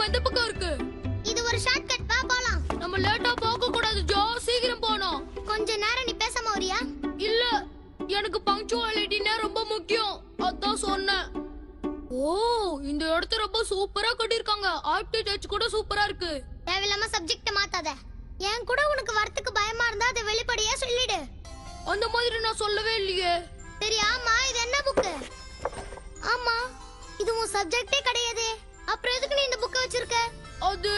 எந்த பக்கம் இருக்கு? இது ஒரு ஷார்ட்கட், வா போலாம். நம்ம லேட்டா போக கூடாது ஜோ, சீக்கிரம் போணும். கொஞ்ச நேரம் நீ பேசாம வரியா? இல்ல, எனக்கு பங்க்சுவாலிட்டினா ரொம்ப முக்கியம், அதான் சொன்னேன். ஓ, இந்த இடத்த ரொம்ப சூப்பரா கட்டிருக்காங்க. ஆர்கிடெக்ட் கூட சூப்பரா இருக்கு. தேவையில்லாம சப்ஜெக்ட் மாத்தாத. என் கூட உனக்கு வரத்துக்கு பயமா இருந்தா அதை வெளிப்படையா சொல்லிடு. அந்த மாதிரி நான் சொல்லவே இல்லையே. சரி, ஆமா, இது என்ன புக்கு? ஆமா, இது உன் சப்ஜெக்டே கிடையாது. அப்புறம் எதுக்கு நீ இந்த புக்கை வச்சிருக்க? அது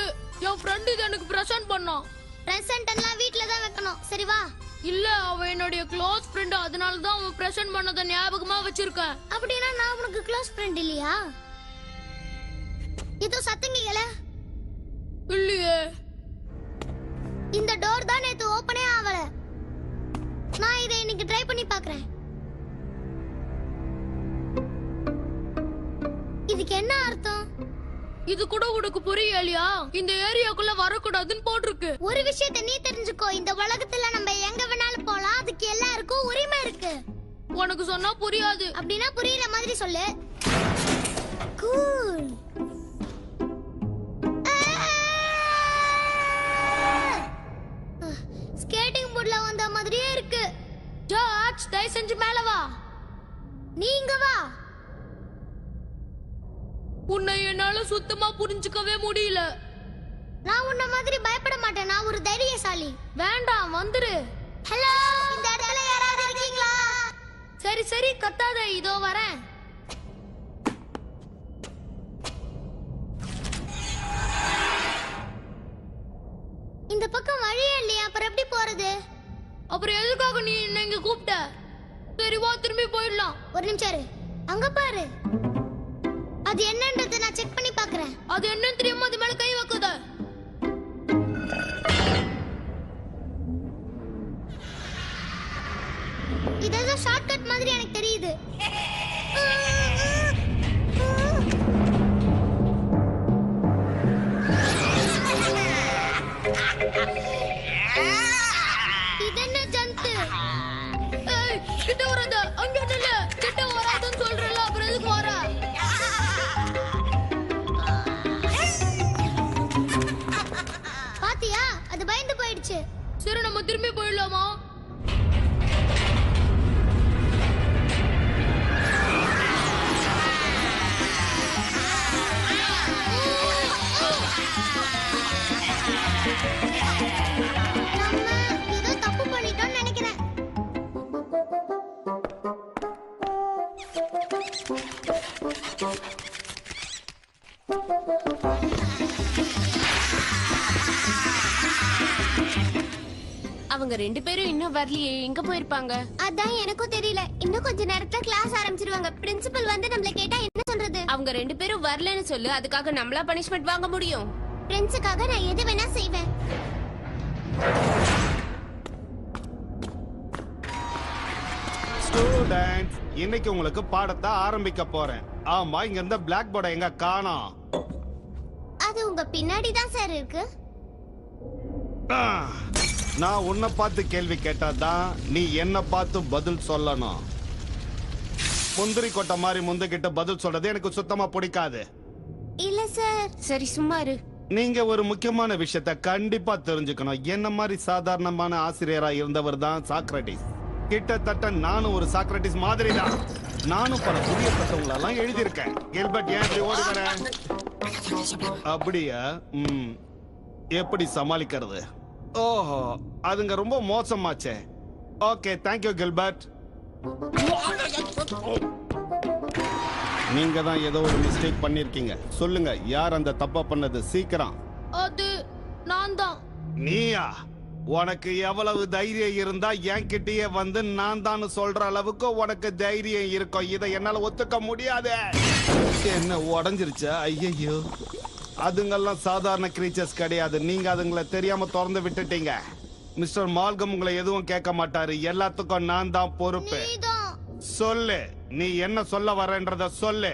என் ஃப்ரெண்ட் இது எனக்கு பிரசன்ட் பண்ணான். பிரசன்ட் எல்லாம் வீட்ல தான் வைக்கணும். சரி வா. இல்ல, அவன் என்னுடைய க்ளோஸ் ஃப்ரெண்ட், அதனால தான் அவன் பிரசன்ட் பண்ணத ஞாபகமா வச்சிருக்கேன். அப்படின்னா நான் உனக்கு க்ளோஸ் ஃப்ரெண்ட் இல்லையா? இது சத்தங்கீங்கள இல்லையே. இந்த டோர் தான் நேத்து ஓபனே ஆகல. நான் இதை இன்னைக்கு ட்ரை பண்ணி பார்க்கறேன். இதுக்கு என்ன அர்த்தம்? இது கூட உனக்கு புரியலையா? இந்த ஏரியாக்குள்ள வரக்கூடாதுன்னு போட்டிருக்கு. ஒரு விஷயத்தை நீ தெரிஞ்சுக்கோ, இந்த உலகத்துல நம்ம எங்க வேணாலும் போலாம், அதுக்கு எல்லாருக்கும் உரிமை இருக்கு. உனக்கு சொன்னா புரியாது. அப்படின்னா புரியுற மாதிரி சொல்லு. கூல். ஸ்கேட்டிங் போர்ட்ல வந்த மாதிரியே இருக்கு. ஜார்ஜ், தயவு செஞ்சு மேல வா. நீங்க வா. உன்னை என்னால சுத்தமா புரிஞ்சுக்கவே முடியல. நான் உன்ன மாதிரி பயப்பட மாட்டேன், நான் ஒரு தைரியசாலி. வேண்டாம், வந்துரு. ஹலோ, இந்த இடத்துல யாராவது இருக்கீங்களா? சரி சரி, கத்தாத, இதோ வரேன். இந்த பக்கம் வழியே இல்லையா, அப்புறம் எப்படி போறது? அப்புறம் எதுக்காக நீ என்ன இங்க கூப்பிட்ட? சரி வா, திரும்பி போயிடலாம். ஒரு நிமிஷம் இரு, அங்க பாரு. அது என்னன்றதை நான் செக் பண்ணி பார்க்கறேன். அது என்னன்னு தெரியாம அது மேல கை வைக்காத. இது ஏதோ ஷார்ட்கட் மாதிரி எனக்கு தெரியுது. இது என்ன ஜந்து? ஏய், கிட்ட வராத. அங்க நில்லு. கிட்ட வராதன்னு சொல்றல, அப்புறம் எதுக்கு வர? பாத்தியா, அது பயந்து போயிடுச்சு. சரி, நம்ம திரும்பி போயிடலாமா? நம்ம ஏதோ தப்பு பண்ணிட்டோம்னு நினைக்கிறேன். அவங்க ரெண்டு பேரும் இன்னும் வரலையே, எங்க போயிருப்பாங்க? அதான் எனக்கும் தெரியல. இன்னும் கொஞ்ச நேரத்துல கிளாஸ் ஆரம்பிச்சிருவாங்க. பிரின்சிபல் வந்து நம்மள கேட்டா என்ன சொல்றது? அவங்க ரெண்டு பேரும் வரலன்னு சொல்லு, அதுக்காக நம்மளா பனிஷ்மெண்ட் வாங்க முடியும்? ஃப்ரெண்ட்ஸுக்காக நான் எது வேணா செய்வேன். ஸ்டூடண்ட்ஸ், இன்னைக்கு உங்களுக்கு பாடத்தை ஆரம்பிக்க போறேன். ஆமா, இங்க இருந்த பிளாக் போர்டை எங்க காணோம்? அது உங்க பின்னாடி தான் சார் இருக்கு. நான் உன்னை பார்த்து கேள்வி கேட்டாதான் நீ என்ன பார்த்து பதில் சொல்லணும். முந்திரி கொட்டை மாதிரி முந்துகிட்ட பதில் சொல்றது எனக்கு சுத்தமா பிடிக்காது. இல்ல சார். சரி, சும்மா இரு. நீங்க ஒரு முக்கியமான விஷயத்த கண்டிப்பா தெரிஞ்சுக்கணும். என்ன மாதிரி சாதாரணமான ஆசிரியரா இருந்தவர் தான் சாக்ரட்டிஸ். கிட்டத்தட்ட நானும் ஒரு சாக்ரட்டிஸ் மாதிரி தான். நானும் பல புதிய புத்தகங்களெல்லாம் எழுதியிருக்கேன். கில்பர்ட், ஏன் இப்படி ஓடி வர? அப்படியா? எப்படி சமாளிக்கிறது? ஓஹோ, அதுங்க ரொம்ப மோசமாச்சே. Okay, thank you Gilbert. நீங்க தான் ஏதோ ஒரு மிஸ்டேக் பண்ணிருக்கீங்க. சொல்லுங்க, யார் அந்த தப்பா பண்ணது? சீக்கிரம். அது நான் தான். நீயா? உனக்கு எவ்வளவு தைரியம் இருந்தா என்கிட்டயே வந்து நான் தான் சொல்ற அளவுக்கு உனக்கு தைரியம் இருக்கும். இதை என்னால ஒத்துக்க முடியாது. என்ன உடஞ்சிருச்சா? ஐயோ, அதுங்கெல்லாம் சாதாரண கிரீச்சர்ஸ் கிடையாது. நீங்க அதுங்களை தெரியாம திறந்து விட்டுட்டீங்க. மிஸ்டர் மால்கம் உங்களை எதுவும் கேட்க மாட்டாரு. எல்லாத்துக்கும் நான் தான் பொறுப்பு. சொல்லு, நீ என்ன சொல்ல வரன்றத சொல்லு.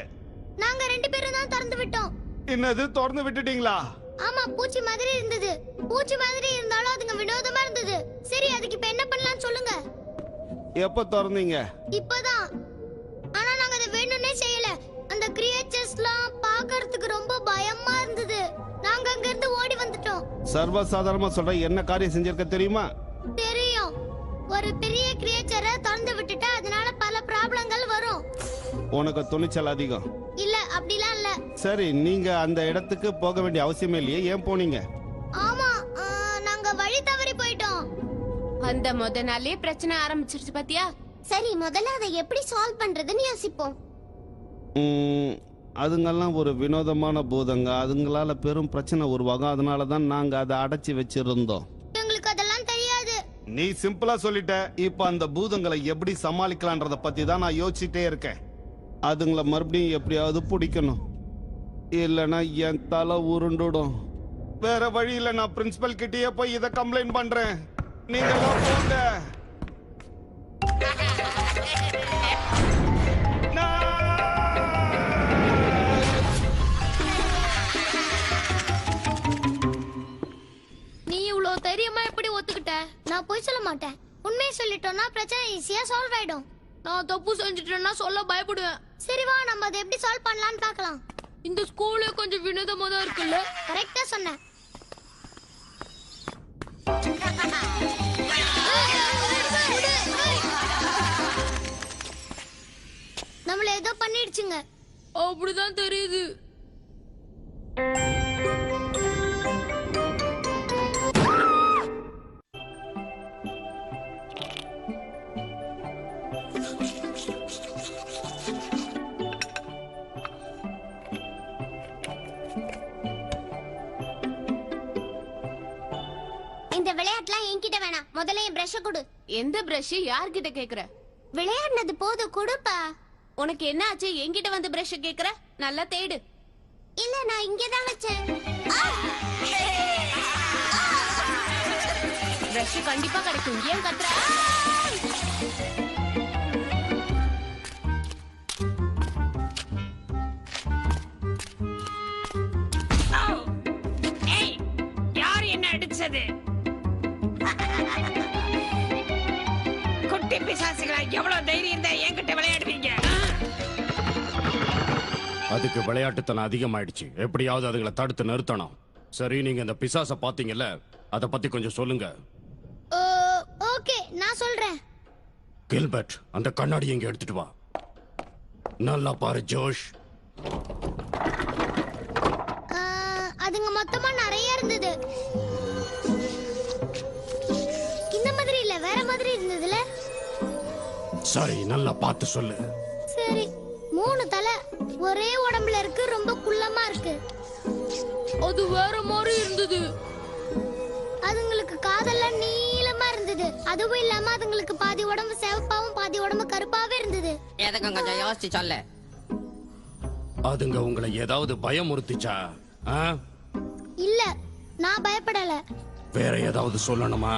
நாங்க ரெண்டு பேரும் தான் திறந்து விட்டோம். என்னது, திறந்து விட்டுட்டீங்களா? ஆமா, பூச்சி மாதிரி இருந்தது. பூச்சி மாதிரி இருந்தாலும் அதுங்க வினோதமா இருந்தது. சரி, அதுக்கு இப்ப என்ன பண்ணலாம் சொல்லுங்க. எப்ப திறந்தீங்க? இப்பதான். ஆனா நாங்க அதை வேணும்னே செய்யல. அந்த கிரியேச்சர்ஸ்லாம் பார்க்கிறதுக்கு ரொம்ப பயமா இருந்தது. சர்வசாதாரணமா சொல்ற என்ன காரியம் செஞ்சிருக்க தெரியுமா? தெரியும். ஒரு பெரிய கிரியேச்சரை திறந்து விட்டுட்டா அதனால பல ப்ராப்ளங்கள் வரும். உனக்கு துணிச்சல் அதிகம். இல்ல அப்படிலாம் இல்ல. சரி, நீங்க அந்த இடத்துக்கு போக வேண்டிய அவசியமே இல்லையே, ஏன் போனீங்க? ஆமா, நாங்க வழி தவறி போயிட்டோம். அந்த முத நாளே பிரச்சனை ஆரம்பிச்சிருச்சு பாத்தியா? சரி, முதல்ல அதை எப்படி சால்வ் பண்றதுன்னு யோசிப்போம். அதுங்கெல்லாம் ஒரு வினோதமான பூதங்க. அதுங்களால பெரும் பிரச்சனை உருவாகும். அதனால தான் நாங்க அதை அடைச்சி வச்சிருந்தோம். எங்களுக்கு அதெல்லாம் தெரியாது. நீ சிம்பிளா சொல்லிட்ட. இப்ப அந்த பூதங்களை எப்படி சமாளிக்கலான்றத பத்தி தான் நான் யோசிச்சுட்டே இருக்கேன். அதுங்களை மறுபடியும் எப்படியாவது பிடிக்கணும், இல்லைன்னா என் தலை உருண்டுடும். வேற வழி இல்ல, நான் பிரின்சிபல் கிட்டயே போய் இதை கம்ப்ளைண்ட் பண்றேன். நீங்க போங்க. நீ இவ்வளவு தைரியமா எப்படி ஒத்துக்கிட்ட? நான் போய் சொல்ல மாட்டேன். உண்மையை சொல்லிட்டோம்னா பிரச்சனை ஈஸியா சால்வ் ஆயிடும். நான் தப்பு செஞ்சுட்டேன்னா சொல்ல பயப்படுவேன். சரி வா, நம்ம அதை எப்படி சால்வ் பண்ணலாம்னு பார்க்கலாம். இந்த ஸ்கூலே கொஞ்சம் வினோதமா தான் இருக்குல்ல? கரெக்டா சொன்னேன். நம்மள ஏதோ பண்ணிடுச்சுங்க. அப்படிதான் தெரியுது. இந்த விளையாட்டுலாம் என்கிட்ட வேணாம். முதல்ல என் பிரஷ் கொடு. எந்த பிரஷ் யார்கிட்ட கேக்குற? விளையாடுனது போதும், கொடுப்பா. உனக்கு என்ன ஆச்சு? என்கிட்ட வந்து பிரஷ் கேக்குற? நல்லா தேடு. இல்ல, நான் இங்கதான் வச்சேன். பிரஷ் கண்டிப்பா கிடைக்கும். ஏன் கத்துற? யார் என்ன அடிச்சது? குட்டி பிசாசுகளா, எவ்வளவு தைரியம் தான் என்கிட்ட விளையாடுவீங்க? அதுக்கு விளையாட்டுத்தனம் அதிகமாயிடுச்சு. எப்படியாவது அதுங்களை தடுத்து நிறுத்தணும். சரி, நீங்க இந்த பிசாச பாத்தீங்கல்ல, அத பத்தி கொஞ்சம் சொல்லுங்க. ஓகே, நான் சொல்றேன். கில்பர்ட், அந்த கண்ணாடி இங்க எடுத்துட்டு வா. நல்லா பாரு ஜோஷ். அதுங்க மொத்தமா நிறைய இருந்தது. இந்த மாதிரி இல்ல, வேற மாதிரி இருந்ததுல. சரி, நல்லா பார்த்து சொல்லு. சரி, 3 தலை ஒரே உடம்புல இருக்கு, ரொம்ப குள்ளமா இருக்கு. அது வேற மாதிரி இருந்தது. அதுங்களுக்கு காதெல்லாம் நீளமா இருந்தது. அதுவும் இல்லாம அதுங்களுக்கு பாதி உடம்பு சிவப்பாவும் பாதி உடம்பு கருப்பாவே இருந்தது. எதுக்கும் கொஞ்சம் யோசிச்சு சொல்லு. அதுங்க உங்களை ஏதாவது பயமுறுத்திச்சா? ஆ? இல்ல, நான் பயப்படல. வேற ஏதாவது சொல்லணுமா?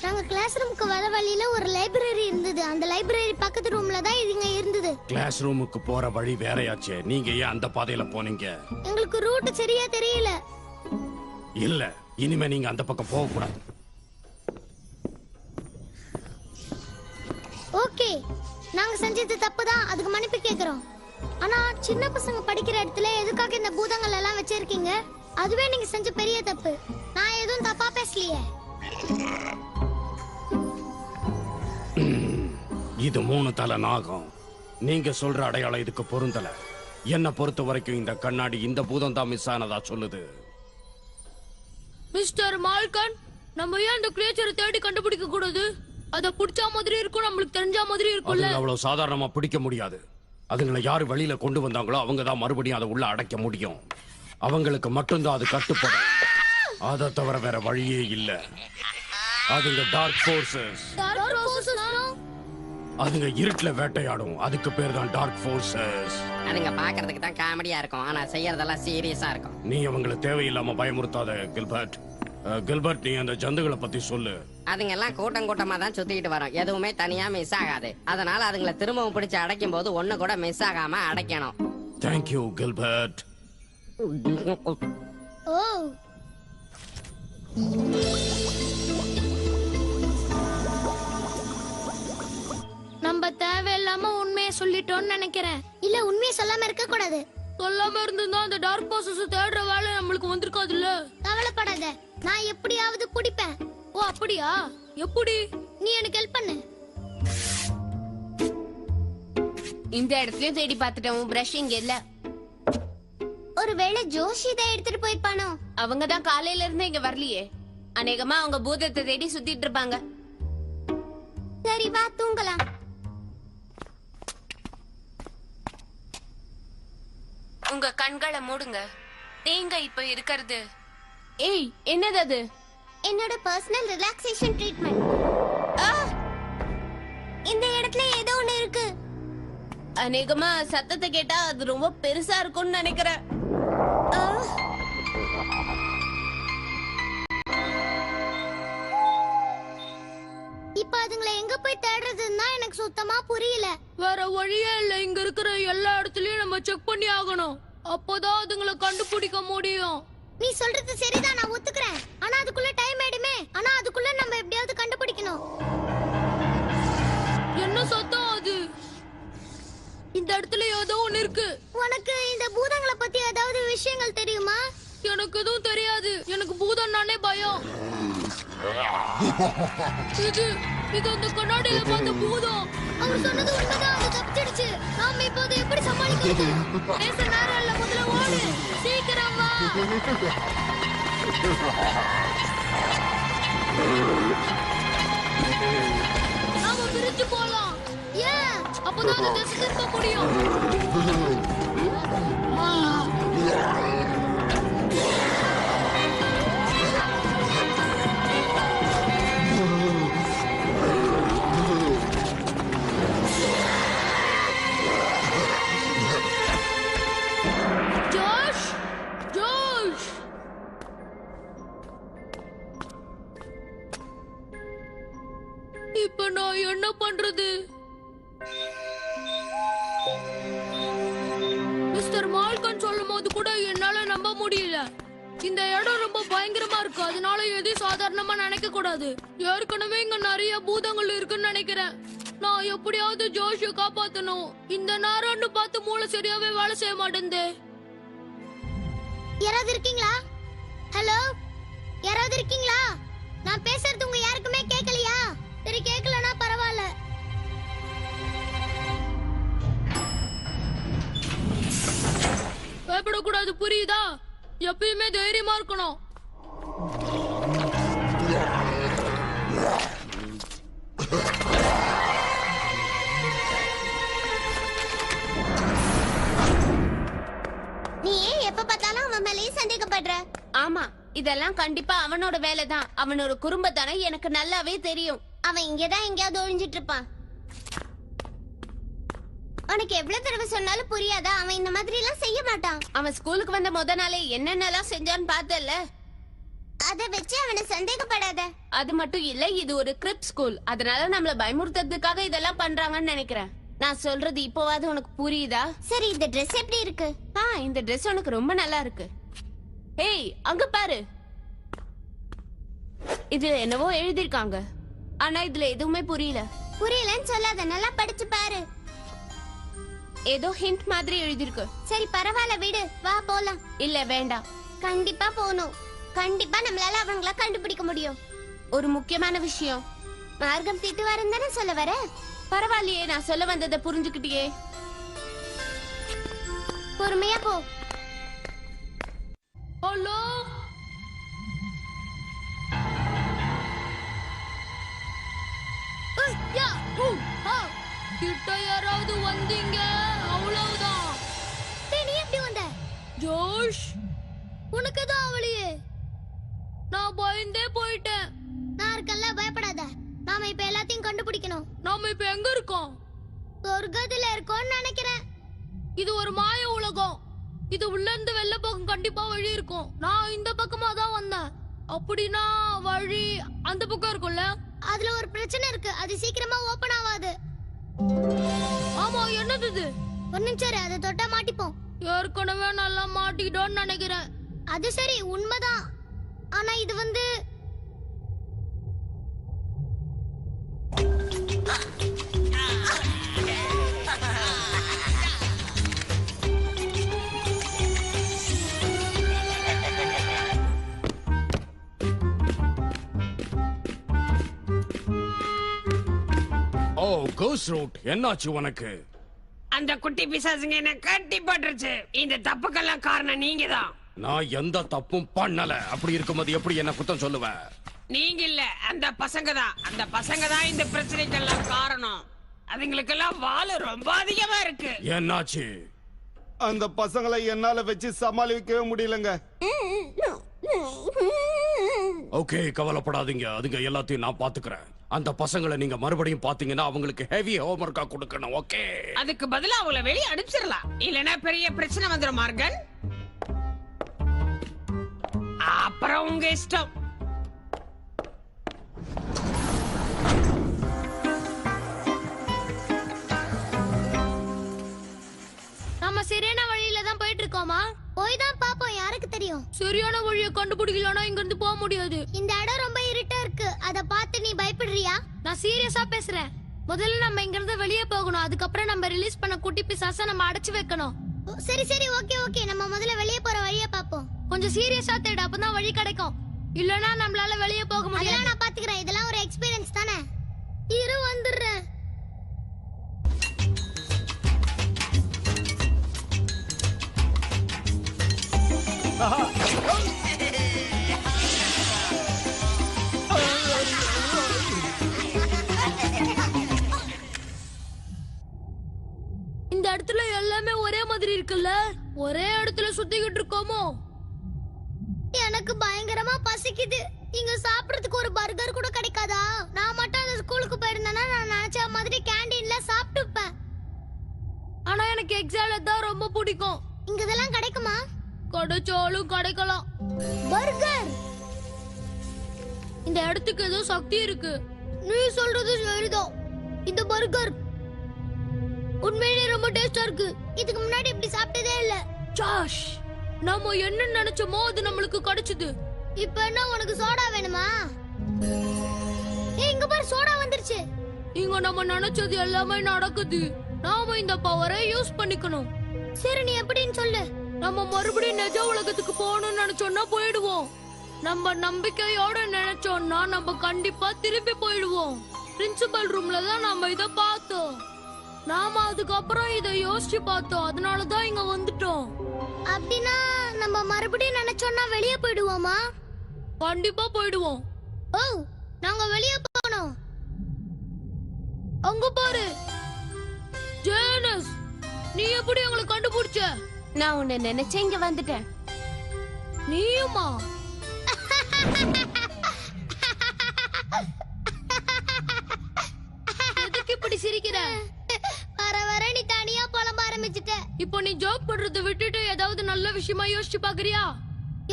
நாங்க கிளாஸ் ரூமுக்கு வர வழியில ஒரு லைப்ரரி இருந்தது. அந்த லைப்ரரி பக்கத்து ரூம்ல தான் இதுங்க இருந்தது. கிளாஸ் ரூமுக்கு போற வழி வேறையாச்சே. நீங்க ஏன் அந்த பாதையில போனீங்க? எங்களுக்கு ரூட் சரியா தெரியல. இல்ல, இனிமே நீங்க அந்த பக்கம் போக கூடாது. ஓகே, நாங்க செஞ்சது தப்புதான். அதுக்கு மன்னிப்பு கேக்குறோம். ஆனா சின்ன பசங்க படிக்கிற இடத்துல எதுக்காக இந்த பூதங்கள் எல்லாம் வச்சிருக்கீங்க? அதுவே நீங்க செஞ்ச பெரிய தப்பு. நான் எதுவும் தப்பா பேசலையே. இது 3 தலை நாகம். நீங்க சொல்ற அடையாளம் இதுக்கு பொருந்தல. என்ன பொறுத்த வரைக்கும் இந்த கண்ணாடி இந்த பூதம் தான் மிஸ் ஆனதா சொல்லுது. மிஸ்டர் மால்கன், நம்ம ஏன் இந்த கிரியேச்சரை தேடி கண்டுபிடிக்க கூடாது? அத புடிச்ச மாதிரி இருக்கும், நம்மளுக்கு தெரிஞ்ச மாதிரி இருக்கும்ல. அதுங்க அவ்வளவு சாதாரணமா பிடிக்க முடியாது. அதுங்களை யாரு வெளியில கொண்டு வந்தாங்களோ அவங்க தான் மறுபடியும் அதை உள்ள அடைக்க முடியும். அவங்களுக்கு மட்டும்தான் அது கட்டுப்படும். அதை தவிர வேற வழியே இல்ல. அதுங்க டார்க் ஃபோர்சஸ். அதுங்க இருட்டுல வேட்டையாடும். அதுக்கு பேர் தான் டார்க் ஃபோர்சஸ். அதுங்க பாக்குறதுக்கு தான் காமெடியா இருக்கும், ஆனா செய்யறதெல்லாம் சீரியஸா இருக்கும். நீ அவங்களை தேவையில்லாம பயமுறுத்தாத கில்பர்ட். கில்பர்ட், நீ அந்த ஜந்துகளை பத்தி சொல்லு. அதுங்க எல்லாம் கூட்டம் கூட்டமா தான் சுத்திட்டு வரும். எதுவுமே தனியா மிஸ் ஆகாது. அதனால அதுங்களை திரும்பவும் பிடிச்சு அடைக்கும் போது ஒண்ணு கூட மிஸ் ஆகாம அடைக்கணும். Thank you Gilbert. ஓ, நம்ம தேவையில்லாம உண்மையை சொல்லிட்டோம்னு நினைக்கிறேன். இல்ல, உண்மையை சொல்லாம இருக்க கூடாது. சொல்லாம இருந்திருந்தா அந்த டார்க் ப்ராசஸ் தேடுற வேலை நம்மளுக்கு வந்திருக்காதுல்ல. கவலைப்படாத, நான் எப்படியாவது பிடிப்பேன். ஓ அப்படியா? எப்படி? நீ எனக்கு ஹெல்ப் பண்ணு. இந்த இடத்துலயும் தேடி பார்த்துட்டோம், பிரஷ் இங்க இல்ல. ஒருவேளை ஜோஷி இதை எடுத்துட்டு போயிருப்பானோ? அவங்க தான் காலையில இருந்து இங்க வரலையே. அநேகமா அவங்க பூதத்தை தேடி சுத்திட்டு இருப்பாங்க. சரி வா தூங்கலாம். உங்க கண்களை மூடுங்க. நீங்க இப்ப இருக்கிறது, ஏய் என்னது அது? என்னோட பர்சனல் ரிலாக்ஸேஷன் ட்ரீட்மெண்ட். இந்த இடத்துல ஏதோ ஒண்ணு இருக்கு. அநேகமா சத்தத்தை கேட்டா அது ரொம்ப பெருசா இருக்கும்னு நினைக்கிறேன். இப்ப அதுங்களை எங்க போய் தேடுறதுன்னா எனக்கு சுத்தமா புரியல. வேற வழியே இல்ல. இங்க இருக்கிற எல்லா இடத்துலயும் நம்ம செக் பண்ணி ஆகணும். அப்போதான் அதுங்களை கண்டுபிடிக்க முடியும். நீ சொல்றது சரிதான், நான் ஒத்துக்கிறேன். ஆனா அதுக்குள்ள டைம் ஆயிடுமே. ஆனா அதுக்குள்ள நம்ம எப்படியாவது கண்டுபிடிக்கணும். என்ன சத்தம் அது? இந்த இடத்துல ஏதோ ஒண்ணு இருக்கு. உனக்கு இந்த பூதங்களை பத்தி ஏதாவது விஷயங்கள் தெரியுமா? எனக்கு எதுவும் தெரியாது. எனக்கு பூதம் நானே பயம். இது இது அந்த கண்ணாடியில பார்த்த பூதம். அவர் சொன்னது உண்மைதான், அது தப்பிச்சிடுச்சு. நாம இப்போது எப்படி சமாளிக்கிறது? பேச நேரம் இல்ல, முதல்ல ஓடு. சீக்கிரம் வா. நாம பிரிஞ்சு போலாம். ஏன்? அப்பதான் அந்த திசை திருப்ப முடியும். ஜோஷ், ஜோஷ். இப்ப நான் என்ன பண்றது? மிஸ்டர் மால்கன் சொல்லும் போது கூட என்னால நம்ப முடியல. இந்த இடம் ரொம்ப பயங்கரமா இருக்கு. அதனால எதையும் சாதாரணமா நினைக்க கூடாது. ஏற்கனவே இங்க நிறைய பூதங்கள் இருக்குன்னு நினைக்கிறேன். நான் எப்படியாவது ஜோஷிய காப்பாத்தணும். இந்த நேரம்னு பார்த்து மூளை சரியாவே வேலை செய்ய மாட்டேங்குது. யாராவது இருக்கீங்களா? ஹலோ, யாராவது இருக்கீங்களா? நான் பேசுறது உங்க யாருக்குமே கேட்கலையா? சரி, கேட்கலனா பரவாயில்ல. பயப்படக்கூடாது, புரியுதா? எப்பயுமே தைரியமா இருக்கணும். நீ ஏன் எப்ப பார்த்தாலும் அவன் மேலேயே சந்தேகப்படுற? ஆமா, இதெல்லாம் கண்டிப்பா அவனோட வேலைதான். அவனோட குறும்பத்தானே எனக்கு நல்லாவே தெரியும். அவன் இங்கதான் எங்கேயாவது ஒழிஞ்சிட்டு இருப்பான். உனக்கு எவ்வளவு தடவை சொன்னாலும் புரியாதா? அவன் இந்த மாதிரி எல்லாம் செய்ய மாட்டான். அவன் ஸ்கூலுக்கு வந்த முத நாளே என்னென்னலாம் செஞ்சான்னு பார்த்தல. அத வச்சு அவனை சந்தேகப்படாத. அது மட்டும் இல்ல, இது ஒரு கிரிப் ஸ்கூல். அதனால நம்மள பயமுறுத்துறதுக்காக இதெல்லாம் பண்றாங்கன்னு நினைக்கிறேன். நான் சொல்றது இப்போவாது உனக்கு புரியுதா? சரி, இந்த Dress எப்படி இருக்கு? இந்த Dress உனக்கு ரொம்ப நல்லா இருக்கு. ஏய், அங்க பாரு. இதுல என்னவோ எழுதிருக்காங்க. ஆனா இதுல எதுவுமே புரியல. புரியலன்னு சொல்லாத, நல்லா படிச்சு பாரு. ஏதோ ஹிண்ட் மாதிரி எழுதிருக்கு. சரி பரவாயில்ல, விடு. வா போலாம். இல்ல வேண்டாம். கண்டிப்பா போகணும். கண்டிப்பா நம்மளால அவங்கள கண்டுபிடிக்க முடியும். ஒரு முக்கியமான விஷயம். மார்க்கம் திட்டுவாருன்னு தானே சொல்ல வர? பரவாயில்லையே, நான் சொல்ல வந்ததை புரிஞ்சுக்கிட்டியே. பொறுமையா போ. ஹலோ, கிட்ட யாராவது வந்தீங்க அவ்வளவுதான். நீ எப்படி வந்த? ஜோஷ், உனக்கு தான் அவளியே. நான் பயந்தே போயிட்டேன். நான் இருக்கல்ல, பயப்படாத. நாம இப்ப எல்லாத்தையும் கண்டுபிடிக்கணும். நாம இப்ப எங்க இருக்கோம்? சொர்க்கத்துல இருக்கோம்னு நினைக்கிறேன். இது ஒரு மாய உலகம். இது உள்ள இருந்து வெளில பக்கம் கண்டிப்பா வழி இருக்கும். நான் இந்த பக்கமா தான் வந்தேன். அப்படின்னா வழி அந்த பக்கம் இருக்கும்ல? அதுல ஒரு பிரச்சனை இருக்கு. அது சீக்கிரமா ஓபன் ஆகாது. ஆமா, என்னது இது? ஒரு நிமிஷம் இரு, அதை தொட்டா மாட்டிப்போம். ஏற்கனவே நல்லா மாட்டிட்டோன்னு நினைக்கிறேன். அது சரி, உண்மைதான். ஆனா இது கோஸ் ரூட் என்னாச்சு உனக்கு? அந்த குட்டி பிசாசுங்க என்ன கட்டி போட்டுருச்சு. இந்த தப்புக்கெல்லாம் காரணம் நீங்க தான். நான் எந்த தப்பும் பண்ணல. அப்படி இருக்கும்போது எப்படி என்ன குத்தம் சொல்லுவ? நீங்க இல்ல, அந்த பசங்க தான். அந்த பசங்க தான் இந்த பிரச்சனைக்கெல்லாம் காரணம். அதுங்களுக்கெல்லாம் வாழ ரொம்ப அதிகமா இருக்கு. என்னாச்சு? அந்த பசங்களை என்னால வச்சு சமாளிக்கவே முடியலங்க. ஓகே, கவலைப்படாதீங்க. அதுங்க எல்லாத்தையும் நான் பாத்துக்கிறேன். அந்த பசங்களை நீங்க மறுபடியும் பாத்தீங்கன்னா அவங்களுக்கு ஹெவி ஹோம்வொர்க்கா கொடுக்கணும். ஓகே, அதுக்கு பதிலா அவங்கள வெளியே அனுப்பிச்சிடலாம். இல்லனா பெரிய பிரச்சனை வந்துரும் மார்கன். அப்புறம் உங்க இஷ்டம். நம்ம சரியான வழியில தான் போயிட்டு இருக்கோமா? போய் தான் பாப்போம், யாருக்கு தெரியும். சரியான வழியை கண்டுபிடிக்கலனா இங்க இருந்து போக முடியாது. இந்த இடம் ரொம்ப இருட்டா இருக்கு, அத பார்த்து நீ பயப்படுறியா? நான் சீரியஸா பேசுறேன். முதல்ல நம்ம இங்க இருந்து வெளியே போகணும். அதுக்கப்புறம் நம்ம ரிலீஸ் பண்ண குட்டி பிசாச நம்ம அடைச்சு வைக்கணும். சரி சரி, ஓகே ஓகே, நம்ம முதல்ல வெளியே போற வழியை பாப்போம். கொஞ்சம் சீரியஸா தேடு, அப்பதான் வழி கிடைக்கும். இல்லனா நம்மளால வெளியே போக முடியாது. அதெல்லாம் நான் பாத்துக்கிறேன், இதெல்லாம் ஒரு எக்ஸ்பீரியன்ஸ் தானே. இரு வந்துடுறேன். இந்த இடத்துல எல்லாமே ஒரே மாதிரி இருக்குல்ல? ஒரே இடத்துல சுத்திக்கிட்டு இருக்கோமோ? எனக்கு பயங்கரமா பசிக்குது. இங்க சாப்பிடுறதுக்கு ஒரு பர்கர் கூட கிடைக்காதா? நான் மட்டும் அந்த ஸ்கூலுக்கு போயிருந்தேன்னா நான் நினைச்ச மாதிரி கேண்டீன்ல சாப்பிட்டுப்பேன். ஆனா எனக்கு எக்ஸாலட் தான் ரொம்ப பிடிக்கும். இங்க இதெல்லாம் கிடைக்குமா? கிடைச்சாலும் கிடைக்கலாம். பர்கர். இந்த இடத்துக்கு ஏதோ சக்தி இருக்கு. நீ சொல்றது சரிதான். இந்த பர்கர் உண்மையிலே ரொம்ப டேஸ்டா இருக்கு. இதுக்கு முன்னாடி இப்படி சாப்பிட்டதே இல்ல. ஜாஷ், நம்ம என்ன நினைச்சோமோ அது நம்மளுக்கு கிடைச்சது. இப்ப என்ன உனக்கு சோடா வேணுமா? இங்க பாரு, சோடா வந்துருச்சு. இங்க நம்ம நினைச்சது எல்லாமே நடக்குது. நாம இந்த பவரை யூஸ் பண்ணிக்கணும். சரி, நீ எப்படின்னு சொல்லு. நம்ம மறுபடியும் நிஜ உலகத்துக்கு போகணும்னு நினைச்சோம்னா போயிடுவோம். நம்ம நம்பிக்கையோட நினைச்சோம்னா நம்ம கண்டிப்பா திரும்பி போயிடுவோம். பிரின்சிபல் ரூம்ல தான் நாம இத பார்த்தோம். நாம அதுக்கப்புறம் இத யோசிச்சு பார்த்தோம். அதனாலதான் இங்க வந்துட்டோம். அப்படின்னா நம்ம மறுபடியும் நினைச்சோம்னா வெளியே போயிடுவோமா? கண்டிப்பா போயிடுவோம். ஓ, நாங்க வெளியே போனோம். அங்க பாரு ஜேனஸ், நீ எப்படி எங்களை கண்டுபிடிச்ச? நான் உன்னை நினைச்சேன், இங்க வந்துட்டேன். நீயுமா? எதுக்கு இப்படி சிரிக்கிற? வர வர நீ தனியா புலம்ப ஆரம்பிச்சிட்ட. இப்போ நீ ஜோக் பண்றதை விட்டுட்டு ஏதாவது நல்ல விஷயமா யோசிச்சு பாக்குறியா?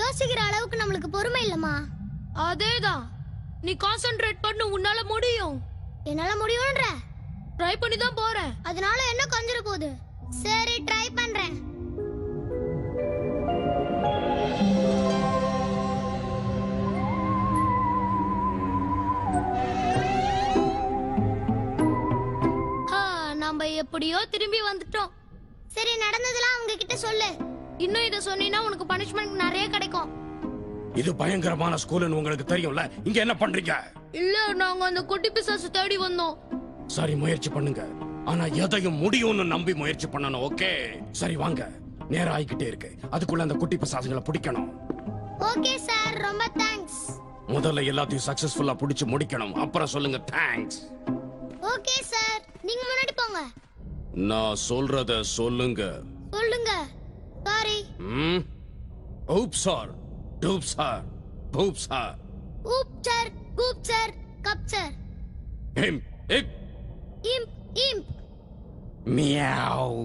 யோசிக்கிற அளவுக்கு நம்மளுக்கு பொறுமை இல்லம்மா. அதேதான். நீ கான்சென்ட்ரேட் பண்ணு, உன்னால முடியும். என்னால முடியும்ன்ற. ட்ரை பண்ணி தான் போறேன். அதனால என்ன கொஞ்சிர போகுது? சரி, ட்ரை பண்றேன். நம்ம எப்படியோ திரும்பி வந்துட்டோம். சரி, நடந்ததெல்லாம் அவங்க கிட்ட சொல்லு. இன்னும் இத சொன்னீனா உனக்கு பனிஷ்மென்ட் நிறைய கிடைக்கும். இது பயங்கரமான ஸ்கூல்னு உங்களுக்கு தெரியும்ல. இங்க என்ன பண்றீங்க? இல்ல, நாங்க அந்த குட்டி பிசாசு தேடி வந்தோம். சரி, முயற்சி பண்ணுங்க. ஆனா எதையும் முடியும்னு நம்பி முயற்சி பண்ணணும். ஓகே, சரி வாங்க. நேரம் ஆயிக்கிட்டே இருக்கு. அதுக்குள்ள அந்த குட்டி பிசாசுங்களை பிடிக்கணும். ஓகே சார், ரொம்ப தேங்க்ஸ். முதல்ல எல்லாத்தையும் சக்சஸ்ஃபுல்லா பிடிச்சு முடிக்கணும். அப்புறம் சொல்லுங்க தேங்க்ஸ். ஓகே சார், நீங்க முன்னாடி போங்க. நான் சொல்றத சொல்லுங்க. சொல்லுங்க. சாரி. oops சார், டூப்ஸ் சார், பூப்ஸ் சார். ஊப் சார், கூப் சார், கப் சார். இம் இப் இம்ப் இம்ப். மியாவ்.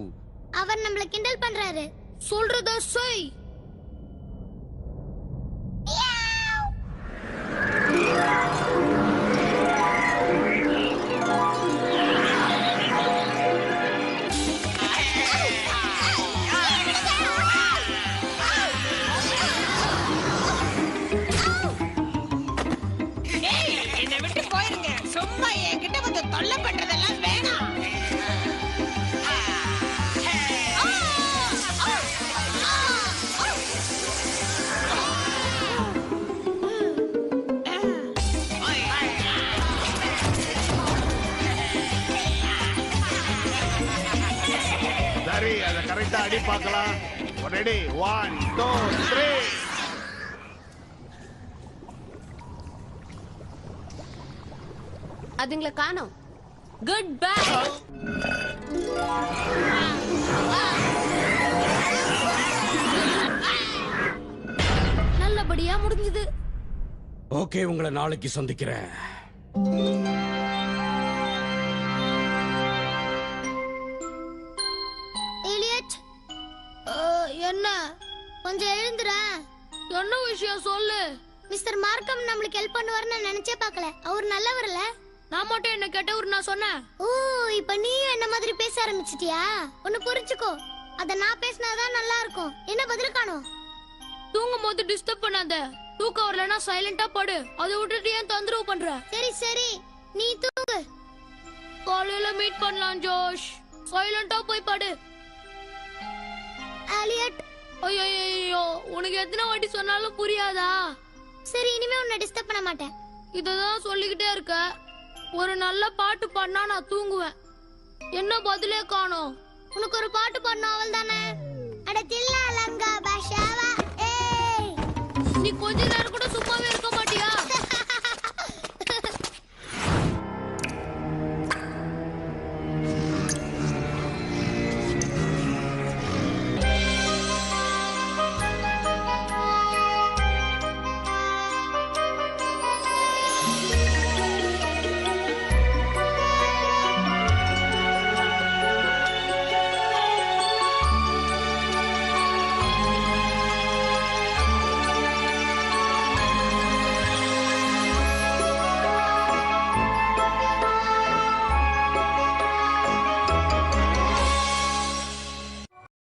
அவர் நம்மள கிண்டல் பண்றாரு. சொல்றத செய். என்னை விட்டு போயிருங்க. சும்மா என்கிட்ட வந்து தொல்லை பண்றதெல்லாம் வேணாம். அடி பார்க்கலாம். ரெடி 1 2 3. அதுங்களை காணோம். Good bye. நல்லபடியா முடிஞ்சது. ஓகே, உங்களை நாளைக்கு சந்திக்கிறேன். எலியட், என்ன கொஞ்சம் எழுந்துடா. என்ன விஷயம் சொல்லு. மிஸ்டர் மார்க்கம் நம்மளுக்கு ஹெல்ப் பண்ணுவாருன்னு நான் நினைச்சே பார்க்கல. அவர் நல்லவர்ல. நான் மட்டும் என்ன கேட்டவர் நான் சொன்னேன். ஓ, இப்ப நீயும் என்ன மாதிரி பேச ஆரம்பிச்சிட்டியா? ஒன்னு புரிஞ்சுக்கோ, அத நான் பேசினாதான் நல்லா இருக்கும். என்ன பதில் காணோம்? தூங்கும் போது டிஸ்டர்ப் பண்ணாத. தூக்கம் வரலன்னா சைலண்டா படு. அதை விட்டுட்டு ஏன் தொந்தரவு பண்ற? சரி சரி, நீ தூங்கு. காலையில மீட் பண்ணலாம் ஜோஷ். சைலண்டா போய் படு. எலியட், ஐயோ, உனக்கு எத்தனை வாட்டி சொன்னாலும் புரியாதா? சரி, இனிமே உன்னை டிஸ்டர்ப் பண்ண மாட்டேன். இததான் சொல்லிக்கிட்டே இருக்க. ஒரு நல்ல பாட்டு பாடினா நான் தூங்குவேன். என்ன பதிலே காணோம்? உனக்கு ஒரு பாட்டு பாடணும், அவள் தானே? அட தில்லா லங்கா பாஷாவா. ஏய், நீ கொஞ்ச நேரம்